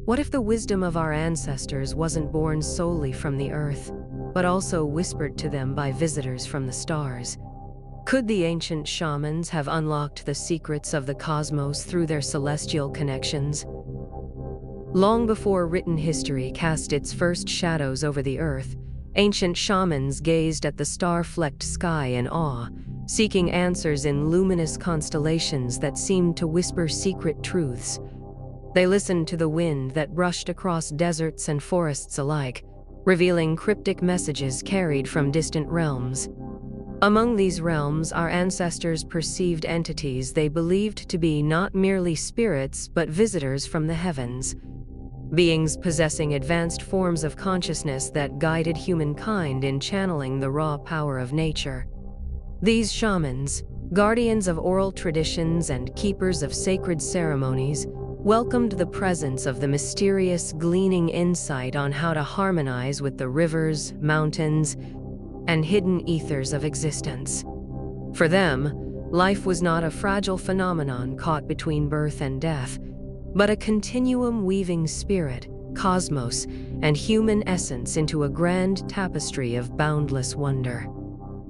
What if the wisdom of our ancestors wasn't born solely from the earth, but also whispered to them by visitors from the stars? Could the ancient shamans have unlocked the secrets of the cosmos through their celestial connections? Long before written history cast its first shadows over the earth, ancient shamans gazed at the star-flecked sky in awe, seeking answers in luminous constellations that seemed to whisper secret truths. They listened to the wind that brushed across deserts and forests alike, revealing cryptic messages carried from distant realms. Among these realms, our ancestors perceived entities they believed to be not merely spirits but visitors from the heavens, beings possessing advanced forms of consciousness that guided humankind in channeling the raw power of nature. These shamans, guardians of oral traditions and keepers of sacred ceremonies, welcomed the presence of the mysterious, gleaning insight on how to harmonize with the rivers, mountains, and hidden ethers of existence. For them, life was not a fragile phenomenon caught between birth and death, but a continuum weaving spirit, cosmos, and human essence into a grand tapestry of boundless wonder.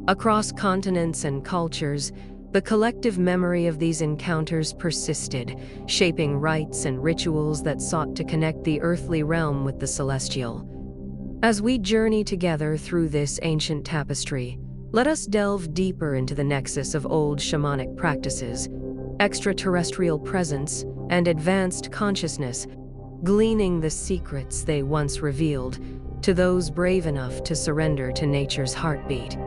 Across continents and cultures, the collective memory of these encounters persisted, shaping rites and rituals that sought to connect the earthly realm with the celestial. As we journey together through this ancient tapestry, let us delve deeper into the nexus of old shamanic practices, extraterrestrial presence, and advanced consciousness, gleaning the secrets they once revealed to those brave enough to surrender to nature's heartbeat.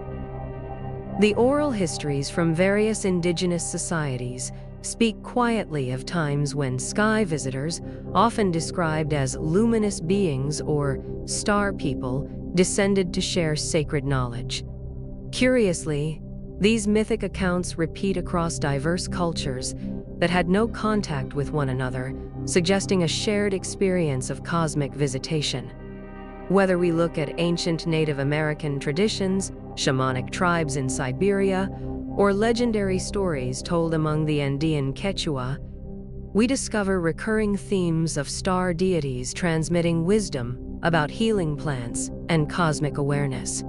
The oral histories from various indigenous societies speak quietly of times when sky visitors, often described as luminous beings or star people, descended to share sacred knowledge. Curiously, these mythic accounts repeat across diverse cultures that had no contact with one another, suggesting a shared experience of cosmic visitation. Whether we look at ancient Native American traditions, shamanic tribes in Siberia, or legendary stories told among the Andean Quechua, we discover recurring themes of star deities transmitting wisdom about healing plants and cosmic awareness.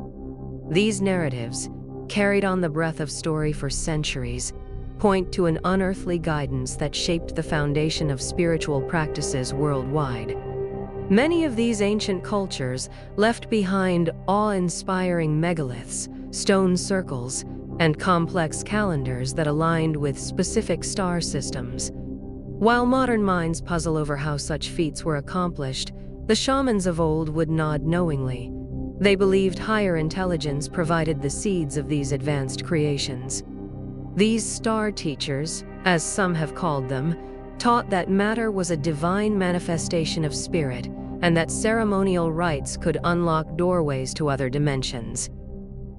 These narratives, carried on the breath of story for centuries, point to an unearthly guidance that shaped the foundation of spiritual practices worldwide. Many of these ancient cultures left behind awe-inspiring megaliths, stone circles, and complex calendars that aligned with specific star systems. While modern minds puzzle over how such feats were accomplished, the shamans of old would nod knowingly. They believed higher intelligence provided the seeds of these advanced creations. These star teachers, as some have called them, taught that matter was a divine manifestation of spirit, and that ceremonial rites could unlock doorways to other dimensions.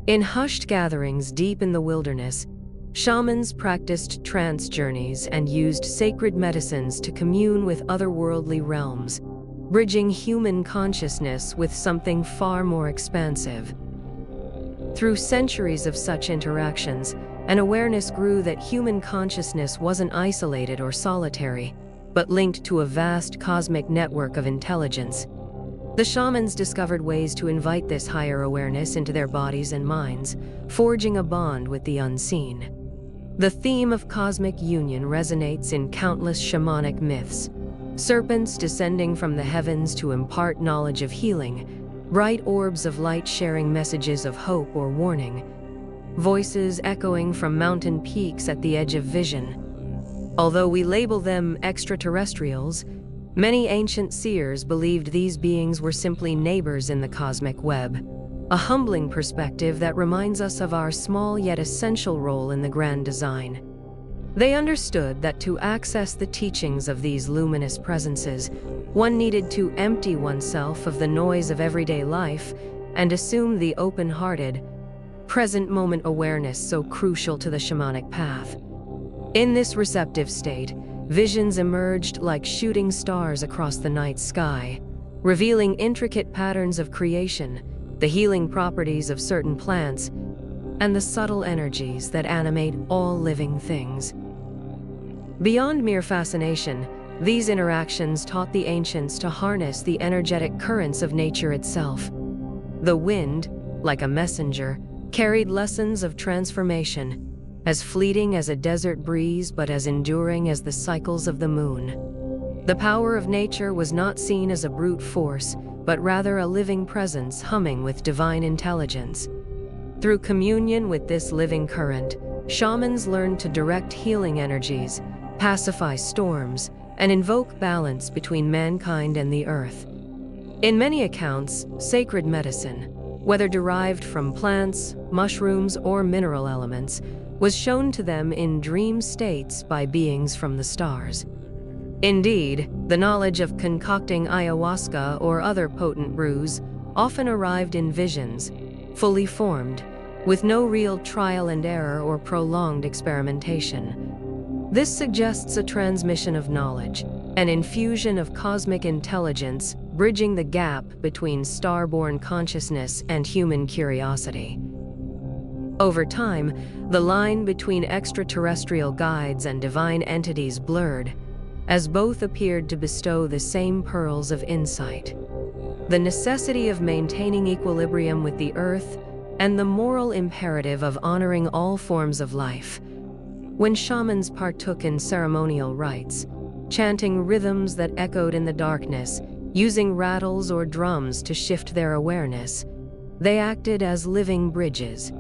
In hushed gatherings deep in the wilderness, shamans practiced trance journeys and used sacred medicines to commune with otherworldly realms, bridging human consciousness with something far more expansive. Through centuries of such interactions, an awareness grew that human consciousness wasn't isolated or solitary, but linked to a vast cosmic network of intelligence. The shamans discovered ways to invite this higher awareness into their bodies and minds, forging a bond with the unseen. The theme of cosmic union resonates in countless shamanic myths. Serpents descending from the heavens to impart knowledge of healing, bright orbs of light sharing messages of hope or warning, voices echoing from mountain peaks at the edge of vision. Although we label them extraterrestrials, many ancient seers believed these beings were simply neighbors in the cosmic web, a humbling perspective that reminds us of our small yet essential role in the grand design. They understood that to access the teachings of these luminous presences, one needed to empty oneself of the noise of everyday life and assume the open-hearted, present-moment awareness so crucial to the shamanic path. In this receptive state, visions emerged like shooting stars across the night sky, revealing intricate patterns of creation, the healing properties of certain plants, and the subtle energies that animate all living things. Beyond mere fascination, These interactions taught the ancients to harness the energetic currents of nature itself. The wind, like a messenger, carried lessons of transformation, as fleeting as a desert breeze but as enduring as the cycles of the moon. The power of nature was not seen as a brute force, but rather a living presence humming with divine intelligence. Through communion with this living current, shamans learned to direct healing energies, pacify storms, and invoke balance between mankind and the earth. In many accounts, sacred medicine, whether derived from plants, mushrooms, or mineral elements, was shown to them in dream states by beings from the stars. Indeed, the knowledge of concocting ayahuasca or other potent brews often arrived in visions, fully formed, with no real trial and error or prolonged experimentation. This suggests a transmission of knowledge, an infusion of cosmic intelligence, bridging the gap between star-born consciousness and human curiosity. Over time, the line between extraterrestrial guides and divine entities blurred, as both appeared to bestow the same pearls of insight: the necessity of maintaining equilibrium with the earth and the moral imperative of honoring all forms of life. When shamans partook in ceremonial rites, chanting rhythms that echoed in the darkness, using rattles or drums to shift their awareness, they acted as living bridges,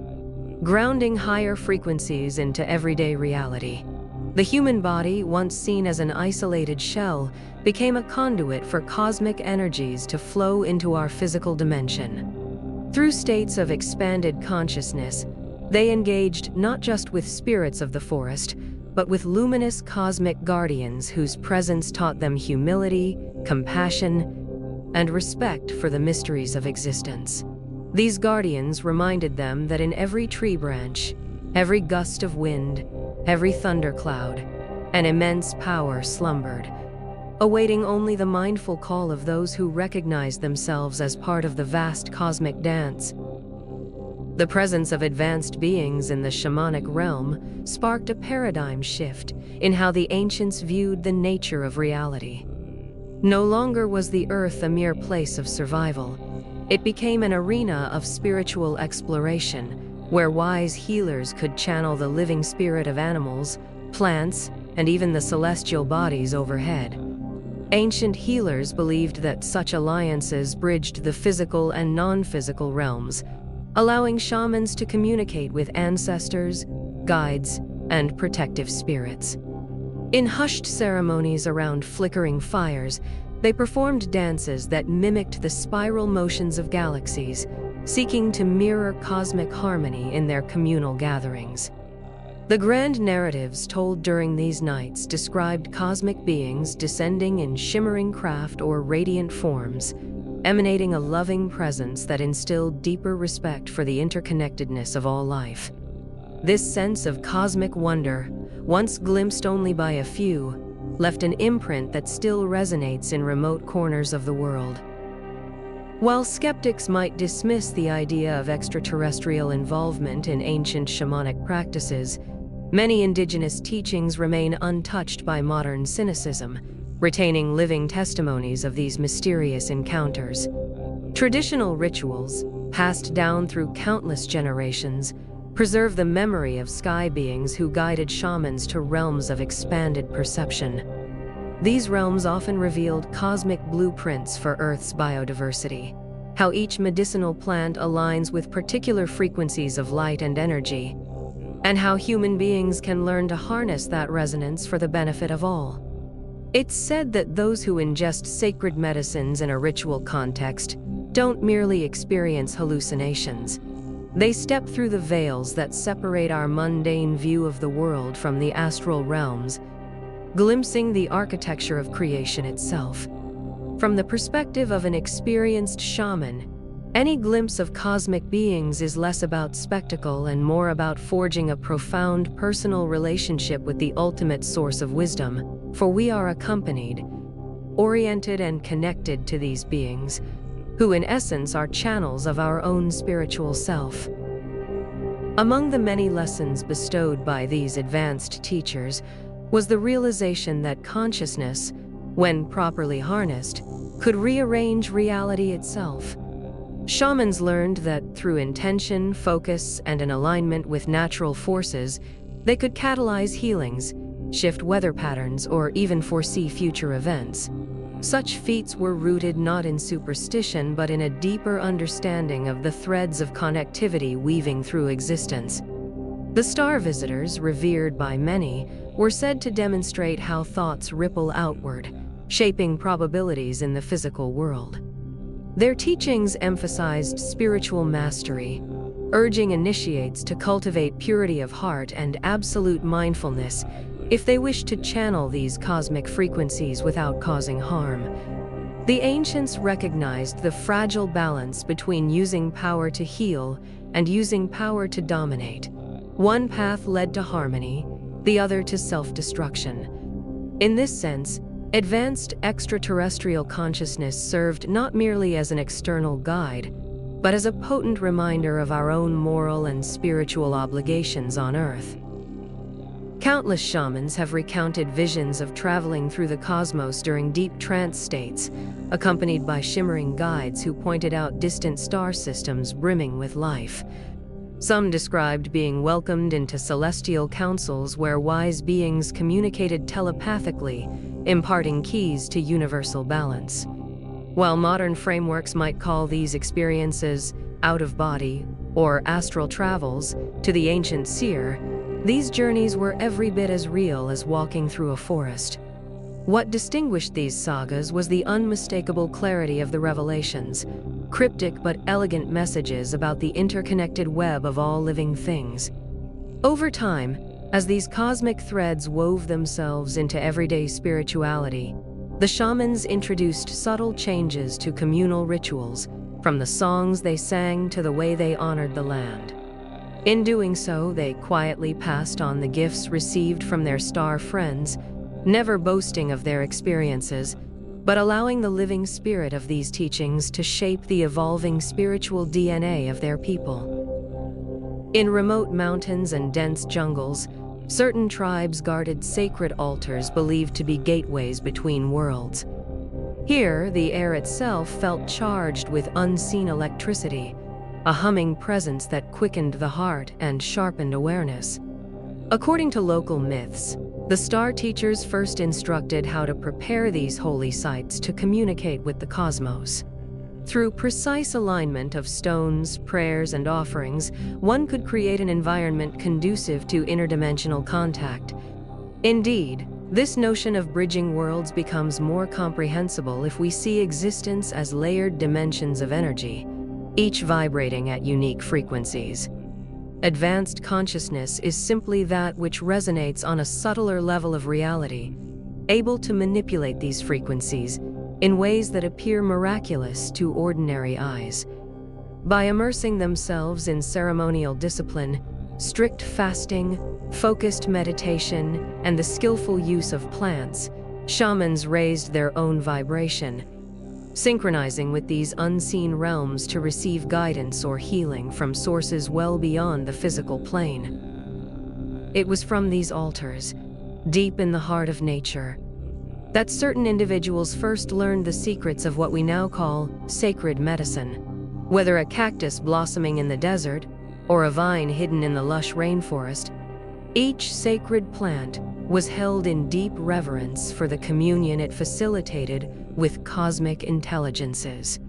grounding higher frequencies into everyday reality. The human body, once seen as an isolated shell, became a conduit for cosmic energies to flow into our physical dimension. Through states of expanded consciousness, they engaged not just with spirits of the forest, but with luminous cosmic guardians whose presence taught them humility, compassion, and respect for the mysteries of existence. These guardians reminded them that in every tree branch, every gust of wind, every thundercloud, an immense power slumbered, awaiting only the mindful call of those who recognized themselves as part of the vast cosmic dance. The presence of advanced beings in the shamanic realm sparked a paradigm shift in how the ancients viewed the nature of reality. No longer was the earth a mere place of survival. It became an arena of spiritual exploration, where wise healers could channel the living spirit of animals, plants, and even the celestial bodies overhead. Ancient healers believed that such alliances bridged the physical and non-physical realms, allowing shamans to communicate with ancestors, guides, and protective spirits. In hushed ceremonies around flickering fires, they performed dances that mimicked the spiral motions of galaxies, seeking to mirror cosmic harmony in their communal gatherings. The grand narratives told during these nights described cosmic beings descending in shimmering craft or radiant forms, emanating a loving presence that instilled deeper respect for the interconnectedness of all life. This sense of cosmic wonder, once glimpsed only by a few, left an imprint that still resonates in remote corners of the world. While skeptics might dismiss the idea of extraterrestrial involvement in ancient shamanic practices, many indigenous teachings remain untouched by modern cynicism, retaining living testimonies of these mysterious encounters. Traditional rituals, passed down through countless generations, preserve the memory of sky beings who guided shamans to realms of expanded perception. These realms often revealed cosmic blueprints for Earth's biodiversity, how each medicinal plant aligns with particular frequencies of light and energy, and how human beings can learn to harness that resonance for the benefit of all. It's said that those who ingest sacred medicines in a ritual context don't merely experience hallucinations. They step through the veils that separate our mundane view of the world from the astral realms, glimpsing the architecture of creation itself. From the perspective of an experienced shaman, any glimpse of cosmic beings is less about spectacle and more about forging a profound personal relationship with the ultimate source of wisdom, for we are accompanied, oriented and connected to these beings, who in essence are channels of our own spiritual self. Among the many lessons bestowed by these advanced teachers was the realization that consciousness, when properly harnessed, could rearrange reality itself. Shamans learned that through intention, focus, and an alignment with natural forces, they could catalyze healings, shift weather patterns, or even foresee future events. Such feats were rooted not in superstition but in a deeper understanding of the threads of connectivity weaving through existence. The star visitors, revered by many, were said to demonstrate how thoughts ripple outward, shaping probabilities in the physical world. Their teachings emphasized spiritual mastery, urging initiates to cultivate purity of heart and absolute mindfulness if they wished to channel these cosmic frequencies without causing harm. The ancients recognized the fragile balance between using power to heal and using power to dominate. One path led to harmony, the other to self-destruction. In this sense, advanced extraterrestrial consciousness served not merely as an external guide, but as a potent reminder of our own moral and spiritual obligations on Earth. Countless shamans have recounted visions of traveling through the cosmos during deep trance states, accompanied by shimmering guides who pointed out distant star systems brimming with life. Some described being welcomed into celestial councils where wise beings communicated telepathically, imparting keys to universal balance. While modern frameworks might call these experiences out-of-body or astral travels, to the ancient seer, these journeys were every bit as real as walking through a forest. What distinguished these sagas was the unmistakable clarity of the revelations, cryptic but elegant messages about the interconnected web of all living things. Over time, as these cosmic threads wove themselves into everyday spirituality, the shamans introduced subtle changes to communal rituals, from the songs they sang to the way they honored the land. In doing so, they quietly passed on the gifts received from their star friends, never boasting of their experiences, but allowing the living spirit of these teachings to shape the evolving spiritual DNA of their people. In remote mountains and dense jungles, certain tribes guarded sacred altars believed to be gateways between worlds. Here, the air itself felt charged with unseen electricity, a humming presence that quickened the heart and sharpened awareness. According to local myths, the star teachers first instructed how to prepare these holy sites to communicate with the cosmos. Through precise alignment of stones, prayers, and offerings, one could create an environment conducive to interdimensional contact. Indeed, this notion of bridging worlds becomes more comprehensible if we see existence as layered dimensions of energy, each vibrating at unique frequencies. Advanced consciousness is simply that which resonates on a subtler level of reality, able to manipulate these frequencies in ways that appear miraculous to ordinary eyes. By immersing themselves in ceremonial discipline, strict fasting, focused meditation, and the skillful use of plants, shamans raised their own vibration, synchronizing with these unseen realms to receive guidance or healing from sources well beyond the physical plane. It was from these altars, deep in the heart of nature, that certain individuals first learned the secrets of what we now call sacred medicine. Whether a cactus blossoming in the desert or a vine hidden in the lush rainforest, each sacred plant was held in deep reverence for the communion it facilitated with cosmic intelligences.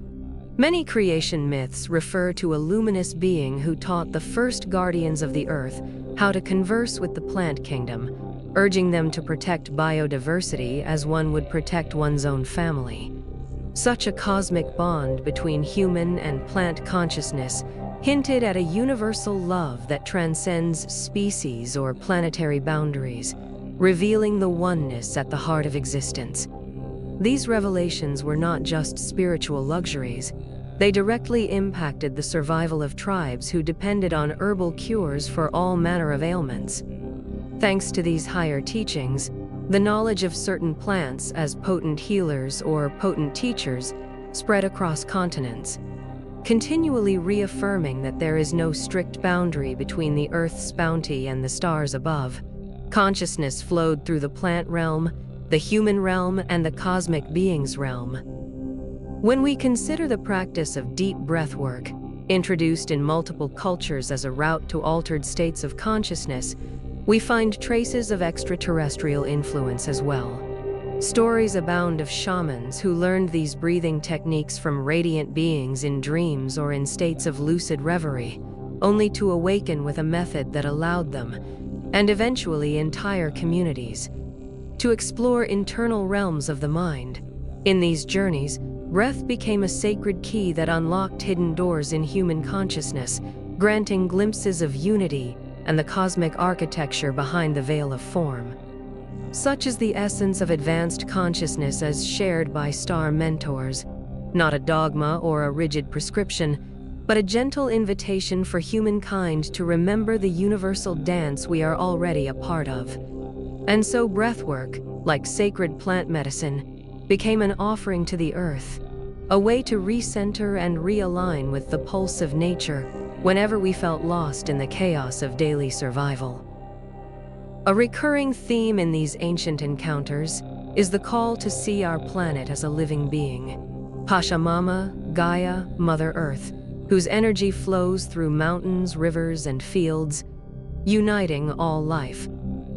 Many creation myths refer to a luminous being who taught the first guardians of the earth how to converse with the plant kingdom, urging them to protect biodiversity as one would protect one's own family. Such a cosmic bond between human and plant consciousness hinted at a universal love that transcends species or planetary boundaries, revealing the oneness at the heart of existence. These revelations were not just spiritual luxuries. They directly impacted the survival of tribes who depended on herbal cures for all manner of ailments. Thanks to these higher teachings, the knowledge of certain plants as potent healers or potent teachers spread across continents, continually reaffirming that there is no strict boundary between the Earth's bounty and the stars above. Consciousness flowed through the plant realm, the human realm and the cosmic beings realm. When we consider the practice of deep breathwork, introduced in multiple cultures as a route to altered states of consciousness, we find traces of extraterrestrial influence as well. Stories abound of shamans who learned these breathing techniques from radiant beings in dreams or in states of lucid reverie, only to awaken with a method that allowed them, and eventually entire communities, to explore internal realms of the mind. In these journeys, breath became a sacred key that unlocked hidden doors in human consciousness, granting glimpses of unity and the cosmic architecture behind the veil of form. Such is the essence of advanced consciousness as shared by star mentors, not a dogma or a rigid prescription, but a gentle invitation for humankind to remember the universal dance we are already a part of. And so breathwork, like sacred plant medicine, became an offering to the earth, a way to recenter and realign with the pulse of nature whenever we felt lost in the chaos of daily survival. A recurring theme in these ancient encounters is the call to see our planet as a living being. Pachamama, Gaia, Mother Earth, whose energy flows through mountains, rivers, and fields, uniting all life.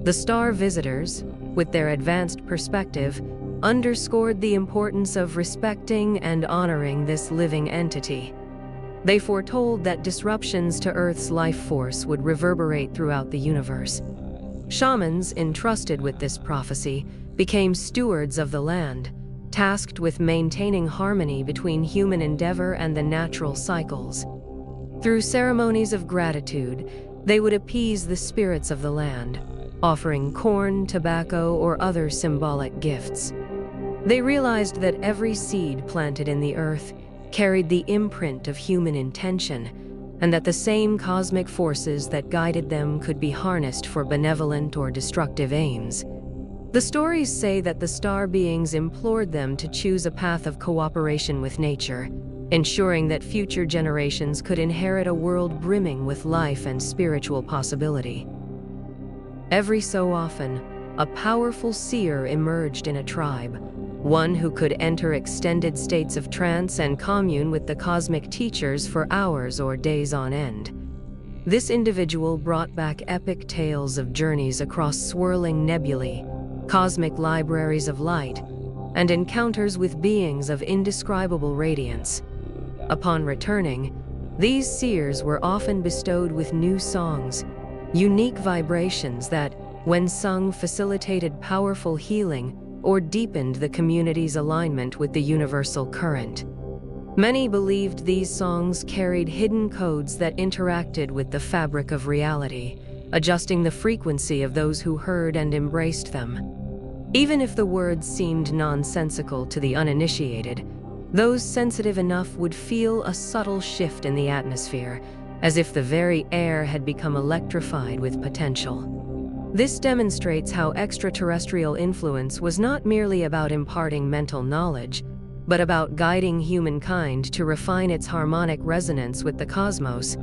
The star visitors, with their advanced perspective, underscored the importance of respecting and honoring this living entity. They foretold that disruptions to Earth's life force would reverberate throughout the universe. Shamans, entrusted with this prophecy, became stewards of the land, tasked with maintaining harmony between human endeavor and the natural cycles. Through ceremonies of gratitude, they would appease the spirits of the land, offering corn, tobacco, or other symbolic gifts. They realized that every seed planted in the earth carried the imprint of human intention, and that the same cosmic forces that guided them could be harnessed for benevolent or destructive aims. The stories say that the star beings implored them to choose a path of cooperation with nature, ensuring that future generations could inherit a world brimming with life and spiritual possibility. Every so often, a powerful seer emerged in a tribe, one who could enter extended states of trance and commune with the cosmic teachers for hours or days on end. This individual brought back epic tales of journeys across swirling nebulae, cosmic libraries of light, and encounters with beings of indescribable radiance. Upon returning, these seers were often bestowed with new songs, unique vibrations that, when sung, facilitated powerful healing or deepened the community's alignment with the universal current. Many believed these songs carried hidden codes that interacted with the fabric of reality, adjusting the frequency of those who heard and embraced them. Even if the words seemed nonsensical to the uninitiated, those sensitive enough would feel a subtle shift in the atmosphere, as if the very air had become electrified with potential. This demonstrates how extraterrestrial influence was not merely about imparting mental knowledge, but about guiding humankind to refine its harmonic resonance with the cosmos,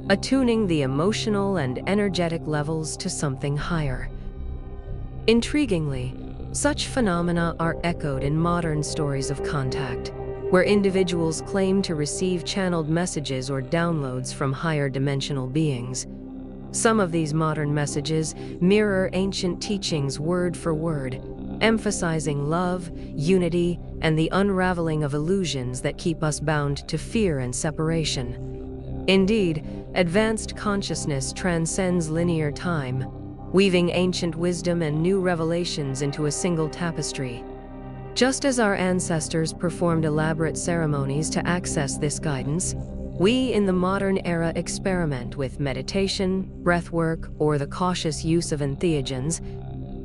attuning the emotional and energetic levels to something higher. Intriguingly, such phenomena are echoed in modern stories of contact, where individuals claim to receive channeled messages or downloads from higher dimensional beings. Some of these modern messages mirror ancient teachings word for word, emphasizing love, unity, and the unraveling of illusions that keep us bound to fear and separation. Indeed, advanced consciousness transcends linear time, weaving ancient wisdom and new revelations into a single tapestry. Just as our ancestors performed elaborate ceremonies to access this guidance, we in the modern era experiment with meditation, breathwork, or the cautious use of entheogens,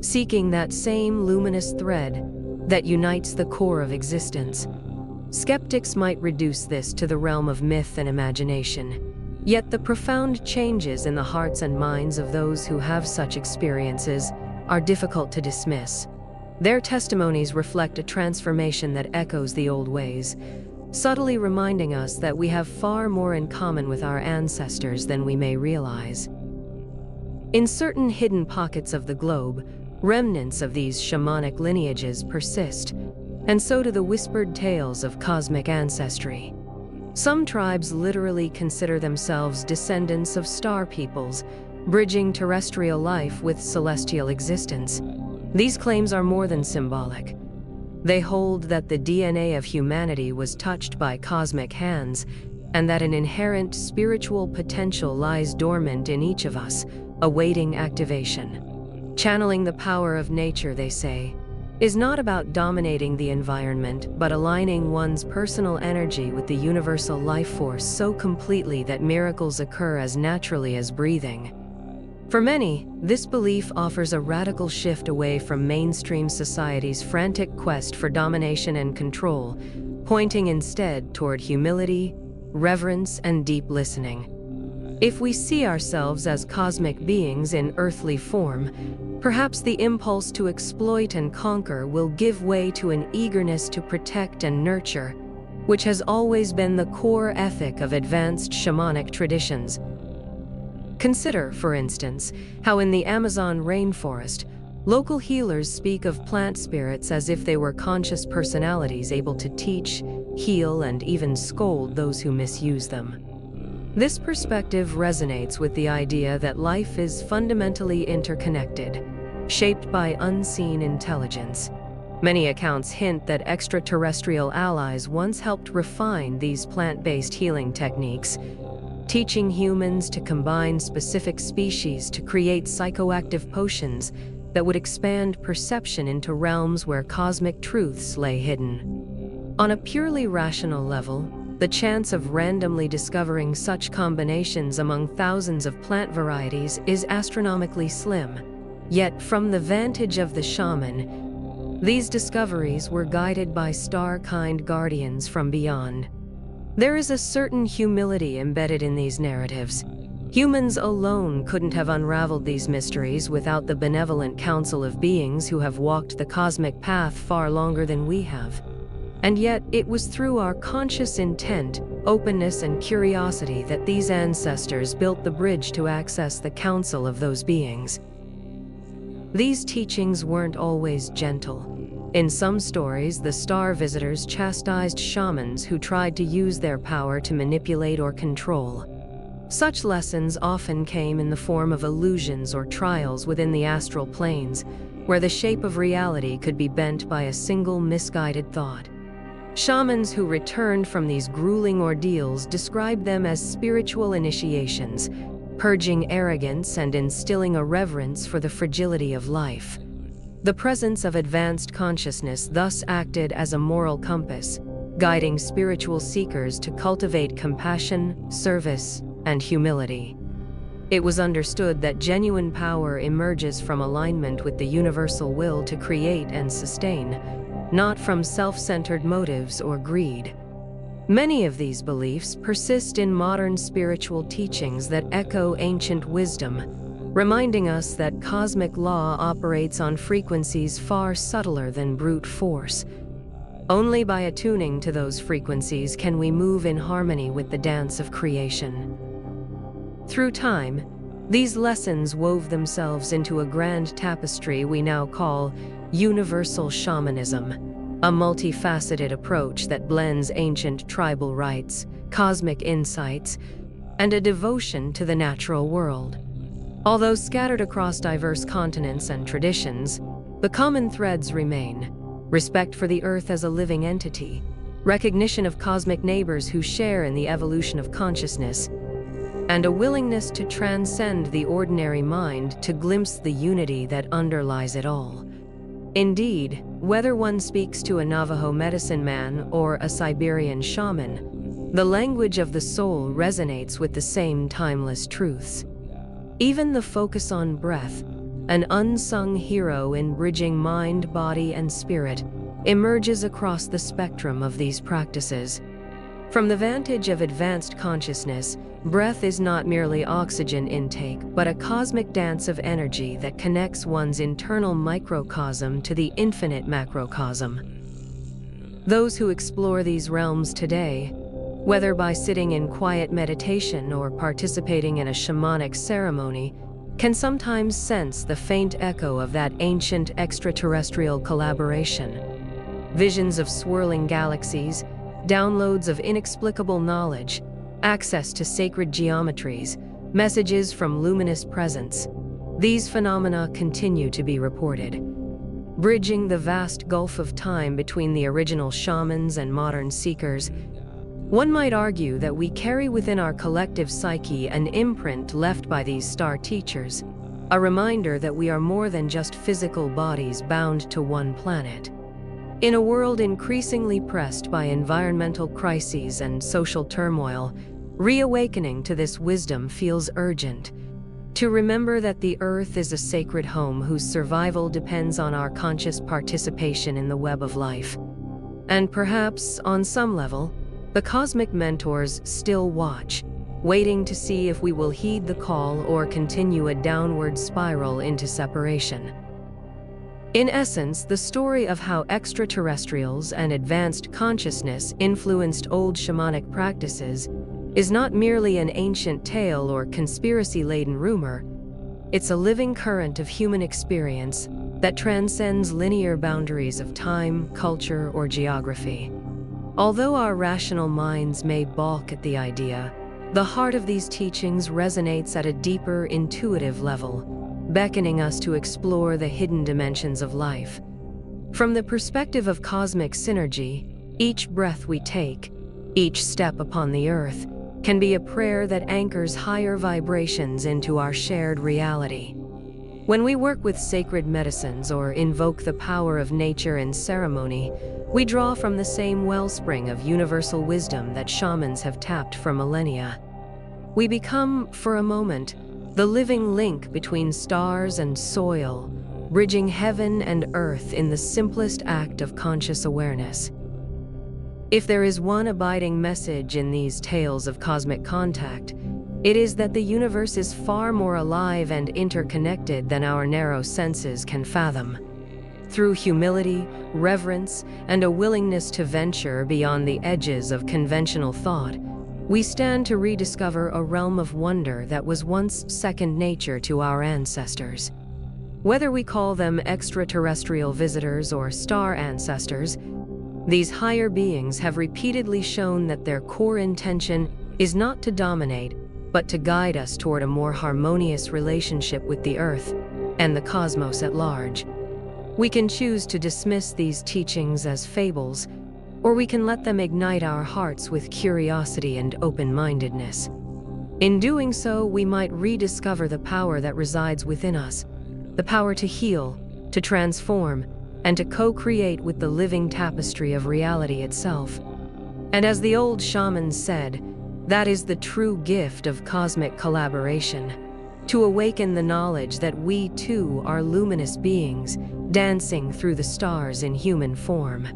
seeking that same luminous thread that unites the core of existence. Skeptics might reduce this to the realm of myth and imagination, yet the profound changes in the hearts and minds of those who have such experiences are difficult to dismiss. Their testimonies reflect a transformation that echoes the old ways, subtly reminding us that we have far more in common with our ancestors than we may realize. In certain hidden pockets of the globe, Remnants of these shamanic lineages persist, and so do the whispered tales of cosmic ancestry. Some tribes literally consider themselves descendants of star peoples, bridging terrestrial life with celestial existence. These claims are more than symbolic. They hold that the DNA of humanity was touched by cosmic hands, and that an inherent spiritual potential lies dormant in each of us, awaiting activation. Channeling the power of nature, they say, is not about dominating the environment, but aligning one's personal energy with the universal life force so completely that miracles occur as naturally as breathing. For many, this belief offers a radical shift away from mainstream society's frantic quest for domination and control, pointing instead toward humility, reverence, and deep listening. If we see ourselves as cosmic beings in earthly form, perhaps the impulse to exploit and conquer will give way to an eagerness to protect and nurture, which has always been the core ethic of advanced shamanic traditions. Consider, for instance, how in the Amazon rainforest, local healers speak of plant spirits as if they were conscious personalities able to teach, heal, and even scold those who misuse them. This perspective resonates with the idea that life is fundamentally interconnected, shaped by unseen intelligence. Many accounts hint that extraterrestrial allies once helped refine these plant-based healing techniques, teaching humans to combine specific species to create psychoactive potions that would expand perception into realms where cosmic truths lay hidden. On a purely rational level, the chance of randomly discovering such combinations among thousands of plant varieties is astronomically slim. Yet, from the vantage of the shaman, these discoveries were guided by star-kind guardians from beyond. There is a certain humility embedded in these narratives. Humans alone couldn't have unraveled these mysteries without the benevolent council of beings who have walked the cosmic path far longer than we have. And yet, it was through our conscious intent, openness, and curiosity that these ancestors built the bridge to access the counsel of those beings. These teachings weren't always gentle. In some stories, the star visitors chastised shamans who tried to use their power to manipulate or control. Such lessons often came in the form of illusions or trials within the astral planes, where the shape of reality could be bent by a single misguided thought. Shamans who returned from these grueling ordeals described them as spiritual initiations, purging arrogance and instilling a reverence for the fragility of life. The presence of advanced consciousness thus acted as a moral compass, guiding spiritual seekers to cultivate compassion, service, and humility. It was understood that genuine power emerges from alignment with the universal will to create and sustain, not from self-centered motives or greed. Many of these beliefs persist in modern spiritual teachings that echo ancient wisdom, reminding us that cosmic law operates on frequencies far subtler than brute force. Only by attuning to those frequencies can we move in harmony with the dance of creation. Through time, these lessons wove themselves into a grand tapestry we now call universal shamanism, a multifaceted approach that blends ancient tribal rites, cosmic insights, and a devotion to the natural world. Although scattered across diverse continents and traditions, the common threads remain: respect for the earth as a living entity, recognition of cosmic neighbors who share in the evolution of consciousness, and a willingness to transcend the ordinary mind to glimpse the unity that underlies it all. Indeed, whether one speaks to a Navajo medicine man or a Siberian shaman, the language of the soul resonates with the same timeless truths. Even the focus on breath, an unsung hero in bridging mind, body, and spirit, emerges across the spectrum of these practices. From the vantage of advanced consciousness, breath is not merely oxygen intake, but a cosmic dance of energy that connects one's internal microcosm to the infinite macrocosm. Those who explore these realms today, whether by sitting in quiet meditation or participating in a shamanic ceremony, can sometimes sense the faint echo of that ancient extraterrestrial collaboration. Visions of swirling galaxies, downloads of inexplicable knowledge, access to sacred geometries, messages from luminous presence. These phenomena continue to be reported, bridging the vast gulf of time between the original shamans and modern seekers. One might argue that we carry within our collective psyche an imprint left by these star teachers, a reminder that we are more than just physical bodies bound to one planet. In a world increasingly pressed by environmental crises and social turmoil, reawakening to this wisdom feels urgent. To remember that the Earth is a sacred home whose survival depends on our conscious participation in the web of life. And perhaps, on some level, the cosmic mentors still watch, waiting to see if we will heed the call or continue a downward spiral into separation. In essence, the story of how extraterrestrials and advanced consciousness influenced old shamanic practices is not merely an ancient tale or conspiracy-laden rumor. It's a living current of human experience that transcends linear boundaries of time, culture, or geography. Although our rational minds may balk at the idea, the heart of these teachings resonates at a deeper, intuitive level, beckoning us to explore the hidden dimensions of life. From the perspective of cosmic synergy, each breath we take, each step upon the earth, can be a prayer that anchors higher vibrations into our shared reality. When we work with sacred medicines or invoke the power of nature in ceremony, we draw from the same wellspring of universal wisdom that shamans have tapped for millennia. We become, for a moment, the living link between stars and soil, bridging heaven and earth in the simplest act of conscious awareness. If there is one abiding message in these tales of cosmic contact, it is that the universe is far more alive and interconnected than our narrow senses can fathom. Through humility, reverence, and a willingness to venture beyond the edges of conventional thought, we stand to rediscover a realm of wonder that was once second nature to our ancestors. Whether we call them extraterrestrial visitors or star ancestors, these higher beings have repeatedly shown that their core intention is not to dominate, but to guide us toward a more harmonious relationship with the Earth and the cosmos at large. We can choose to dismiss these teachings as fables, or we can let them ignite our hearts with curiosity and open-mindedness. In doing so, we might rediscover the power that resides within us, the power to heal, to transform, and to co-create with the living tapestry of reality itself. And as the old shamans said, that is the true gift of cosmic collaboration, to awaken the knowledge that we too are luminous beings, dancing through the stars in human form.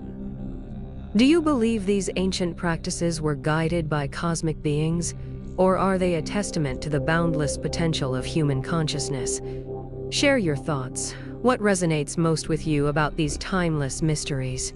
Do you believe these ancient practices were guided by cosmic beings, or are they a testament to the boundless potential of human consciousness? Share your thoughts. What resonates most with you about these timeless mysteries?